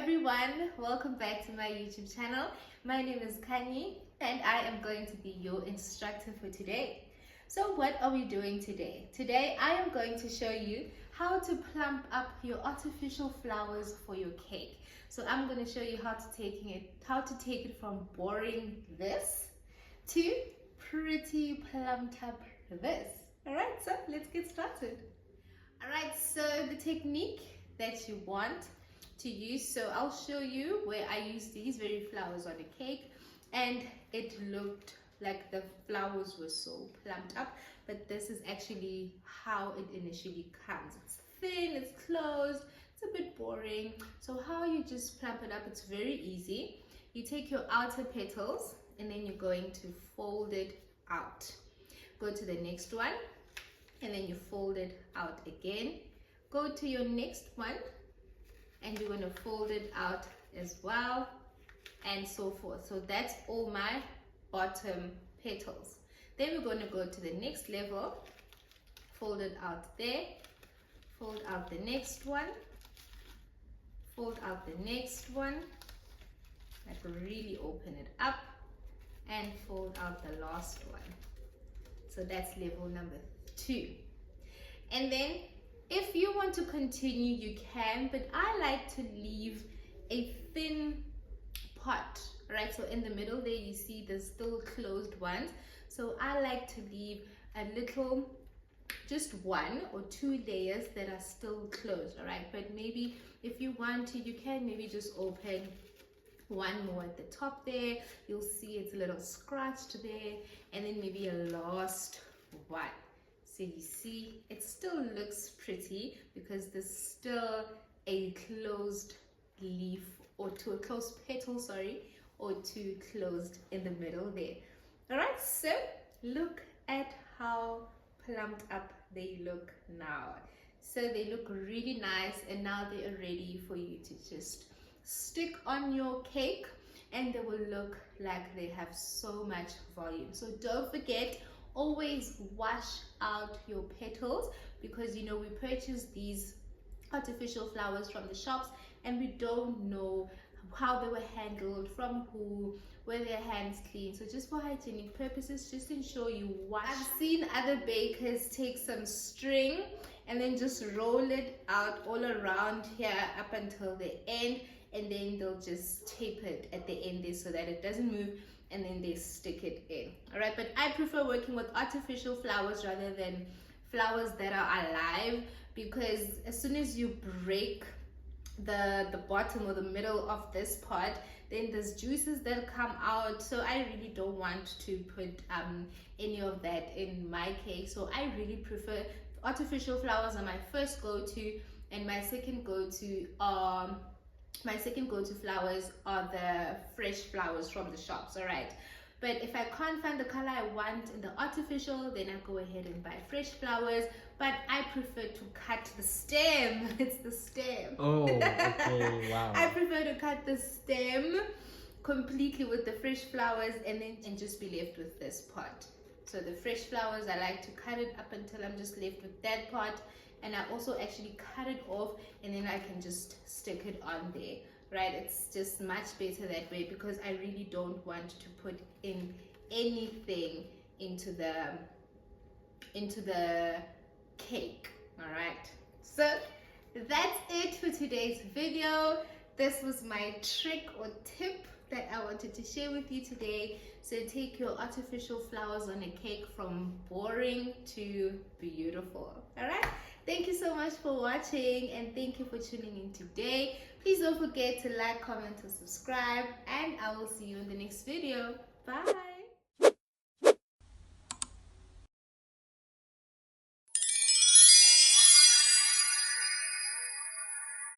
everyone, welcome back to my YouTube channel. My name is Kanye and I am going to be your instructor for today. So what are we doing today? Today I am going to show you how to plump up your artificial flowers for your cake. So I'm going to show you how to take it from boring this to pretty plumped up this. Alright, so let's get started. Alright, so the technique that you want to use, so I'll show you where I used these very flowers on a cake and it looked like the flowers were so plumped up, but this is actually how it initially comes. It's thin, it's closed, it's a bit boring. So how you just plump it up, it's very easy. You take your outer petals and then you're going to fold it out. Go to the next one and then you fold it out again. Go to your next one and you're going to fold it out as well, and so forth. So that's all my bottom petals. Then we're going to go to the next level, fold it out there, fold out the next one, fold out the next one, like really open it up, and fold out the last one. So that's level number 2. And then if you want to continue, you can, but I like to leave a thin pot, right? So in the middle there you see the still closed ones. So I like to leave a little, just 1 or 2 layers that are still closed, all right? But maybe if you want to, you can maybe just open one more at the top there. You'll see it's a little scratched there, and then maybe a last one. So you see it still looks pretty because there's still a closed leaf or a closed petal, or 2 closed in the middle there. All right, so look at how plumped up they look now. So they look really nice, and now they are ready for you to just stick on your cake, and they will look like they have so much volume. So don't forget, always wash out your petals, because you know we purchase these artificial flowers from the shops and we don't know how they were handled, from who, were their hands clean. So just for hygienic purposes, just ensure you wash. I've seen other bakers take some string and then just roll it out all around here up until the end, and then they'll just tape it at the end there so that it doesn't move, and then they stick it in. All right, but I prefer working with artificial flowers rather than flowers that are alive, because as soon as you break the bottom or the middle of this pot, then there's juices that come out. So I really don't want to put any of that in my cake. So I really prefer artificial flowers are my first go-to, and my second go-to flowers are the fresh flowers from the shops. All right, but if I can't find the color I want in the artificial, then I go ahead and buy fresh flowers. But I prefer to cut the stem. It's the stem. Oh, okay, wow. I prefer to cut the stem completely with the fresh flowers, and just be left with this part. So the fresh flowers, I like to cut it up until I'm just left with that part, and I also actually cut it off, and then I can just stick it on there, right? It's just much better that way, because I really don't want to put in anything into the cake. All right, so that's it for today's video. This was my trick or tip that I wanted to share with you today. So take your artificial flowers on a cake from boring to beautiful. All right, thank you so much for watching, and thank you for tuning in today. Please don't forget to like, comment, and subscribe, and I will see you in the next video. Bye.